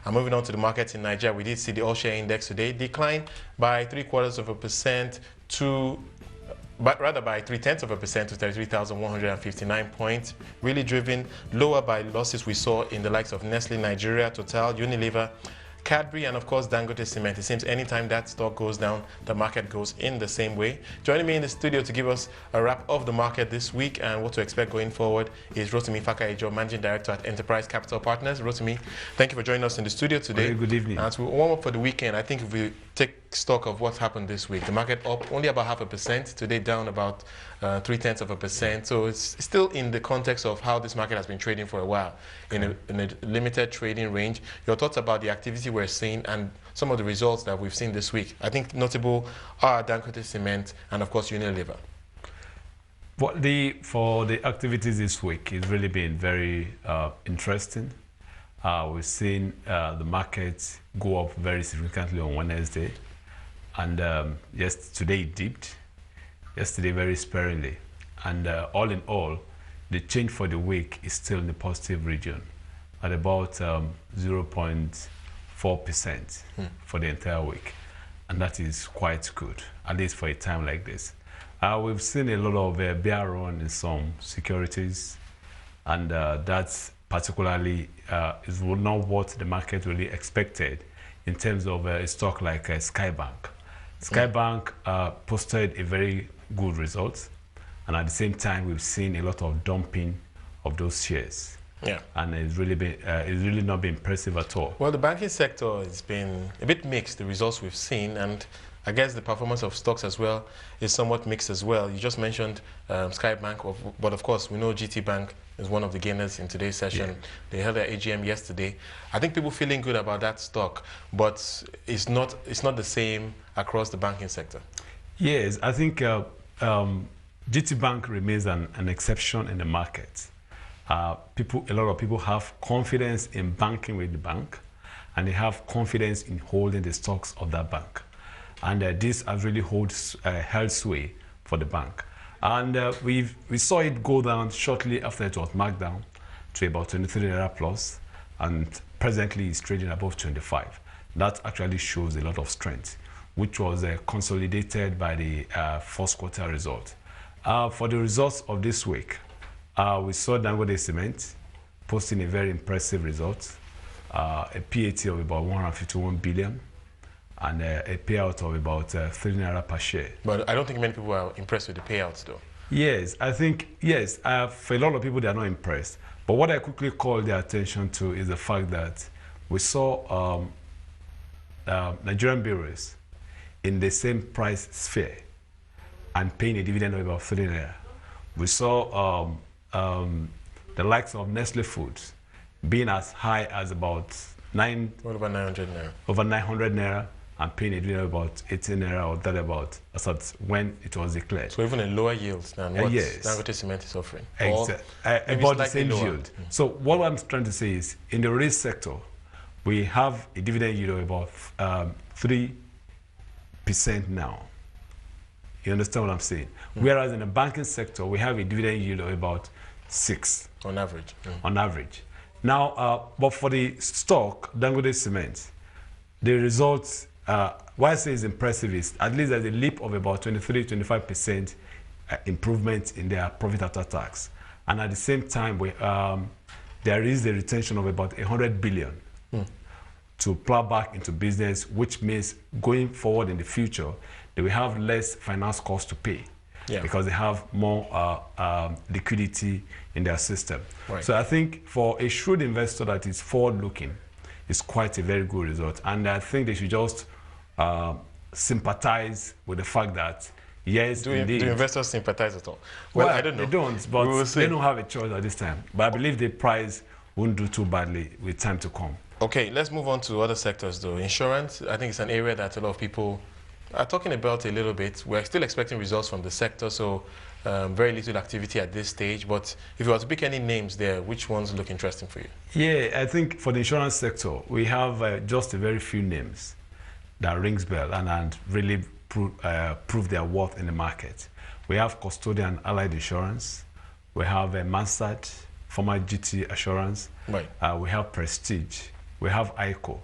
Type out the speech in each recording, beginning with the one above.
And moving on to the markets in Nigeria, we did see the all-share index today decline by 0.75% by 0.3% to 33,159 points, really driven lower by losses we saw in the likes of Nestle Nigeria, Total, Unilever, Cadbury, and of course Dangote Cement. It seems anytime that stock goes down, the market goes in the same way. Joining me in the studio to give us a wrap of the market this week and what to expect going forward is Rotimi Fakayejo, Managing Director at Enterprise Capital Partners. Rotimi, thank you for joining us in the studio today. Very good evening. As we warm up for the weekend, I think if we take stock of what happened this week, the market up only about 0.5%, today down about 0.3%. So it's still in the context of how this market has been trading for a while, in a limited trading range. Your thoughts about the activity we're seeing and some of the results that we've seen this week? I think notable are Dangote Cement and of course Unilever. For the activities this week, it's really been very interesting. We've seen the market go up very significantly on Wednesday, and yes, today it dipped. Yesterday very sparingly, and all in all, the change for the week is still in the positive region at about 0.4% for the entire week, and that is quite good, at least for a time like this. We've seen a lot of bear run in some securities, and that's particularly is not what the market really expected in terms of a stock like Skybank. Skybank posted a very good result, and at the same time we've seen a lot of dumping of those shares. Yeah, and it's really not been impressive at all. Well, the banking sector has been a bit mixed, the results we've seen, and I guess the performance of stocks as well is somewhat mixed as well. You just mentioned Skybank, but of course we know GT Bank is one of the gainers in today's session. Yeah. They held their AGM yesterday. I think people feeling good about that stock, but it's not the same across the banking sector. Yes, I think GT Bank remains an exception in the market. A lot of people have confidence in banking with the bank, and they have confidence in holding the stocks of that bank. And this has really held sway for the bank. And we saw it go down shortly after it was marked down to about 23 Naira plus, and presently it's trading above 25. That actually shows a lot of strength, which was consolidated by the first quarter result. For the results of this week, we saw Dangote Cement posting a very impressive result, a PAT of about 151 billion. And a payout of about 3 Naira per share. But I don't think many people are impressed with the payouts, though. Yes, I think, yes, for a lot of people, they are not impressed. But what I quickly call their attention to is the fact that we saw Nigerian bureaus in the same price sphere and paying a dividend of about 3 Naira. We saw the likes of Nestle Foods being as high as about over 900 Naira. Over 900 Naira. And paying a dividend about 18 Naira or thereabout, as at when it was declared. So even a lower yield than what yes. Dangote Cement is offering. Exactly. About the same yield. So what I'm trying to say is, in the real sector, we have a dividend yield of about 3% now. You understand what I'm saying? Whereas in the banking sector, we have a dividend yield of about 6%. On average. On average. Now, but for the stock, Dangote Cement, the results, why I say is impressive is at least there's a leap of about 23-25% improvement in their profit after tax. And at the same time, there is the retention of about 100 billion to plow back into business, which means going forward in the future, they will have less finance costs to pay. Yeah. Because they have more liquidity in their system. Right. So I think for a shrewd investor that is forward-looking, it's quite a very good result. And I think they should just sympathize with the fact that, yes, indeed. Do investors sympathize at all? Well, I don't know. They don't, but they don't have a choice at this time. But I believe the price won't do too badly with time to come. Okay, let's move on to other sectors, though. Insurance, I think it's an area that a lot of people are talking about a little bit. We're still expecting results from the sector, so very little activity at this stage. But if you were to pick any names there, which ones look interesting for you? Yeah, I think for the insurance sector, we have just a very few names that rings bell and really prove their worth in the market. We have Custodian Allied Insurance. We have Mansard, former GT Assurance. Right. We have Prestige, we have ICO,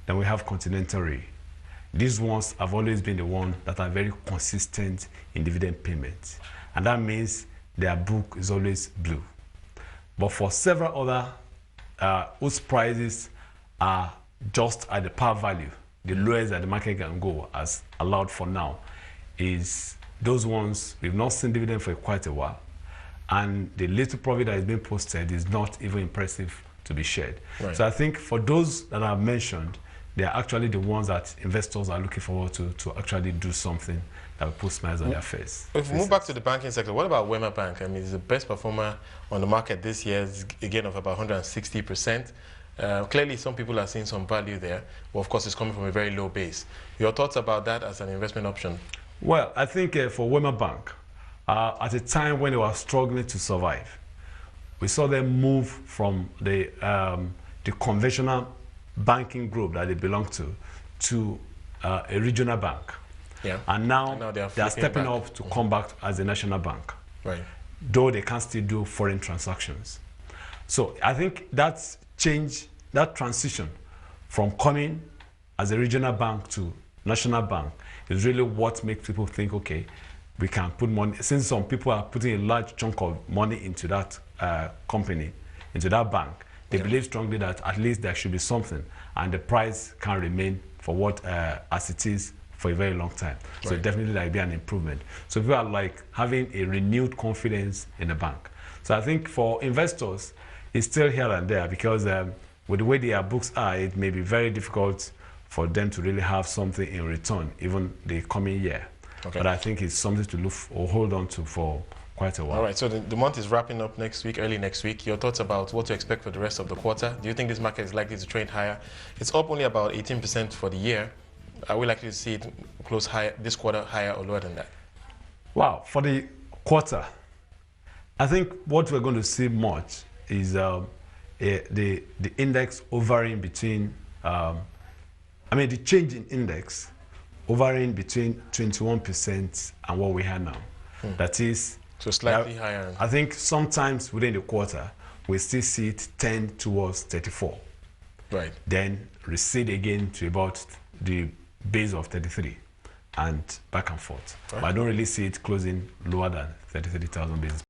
then we have Continental Re. These ones have always been the ones that are very consistent in dividend payments. And that means their book is always blue. But for several other whose prices are just at the par value, the lowest that the market can go as allowed for now, is those ones we've not seen dividend for quite a while. And the little profit that is being posted is not even impressive to be shared. Right. So I think for those that I've mentioned, they are actually the ones that investors are looking forward to actually do something that will put smiles on their face. If we move back to the banking sector, what about Wema Bank? I mean, it's the best performer on the market this year, a gain of about 160%. Clearly, some people are seeing some value there. Well, of course, it's coming from a very low base. Your thoughts about that as an investment option? Well, I think for Wema Bank, at a time when they were struggling to survive, we saw them move from the conventional banking group that they belong to a regional bank. Yeah. And now they are stepping up to come back as a national bank. Right. Though they can still do foreign transactions. So I think that change, that transition from coming as a regional bank to national bank is really what makes people think, okay, we can put money, since some people are putting a large chunk of money into that company, into that bank, they believe strongly that at least there should be something and the price can remain for what as it is for a very long time. So right. Definitely there will be an improvement. So people are like having a renewed confidence in the bank. So I think for investors, it's still here and there because with the way their books are, it may be very difficult for them to really have something in return, even the coming year. Okay. But I think it's something to look or hold on to for quite a while. All right, so the month is wrapping up next week, early next week. Your thoughts about what to expect for the rest of the quarter? Do you think this market is likely to trade higher? It's up only about 18% for the year. Are we likely to see it close higher this quarter, higher or lower than that? Wow, for the quarter, I think what we're going to see much is the index hovering between, the change in index hovering between 21% and what we have now. That is, so slightly higher. I think sometimes within the quarter, we still see it tend towards 34. Right. Then recede again to about the base of 33 and back and forth. Right. But I don't really see it closing lower than 33,000 basis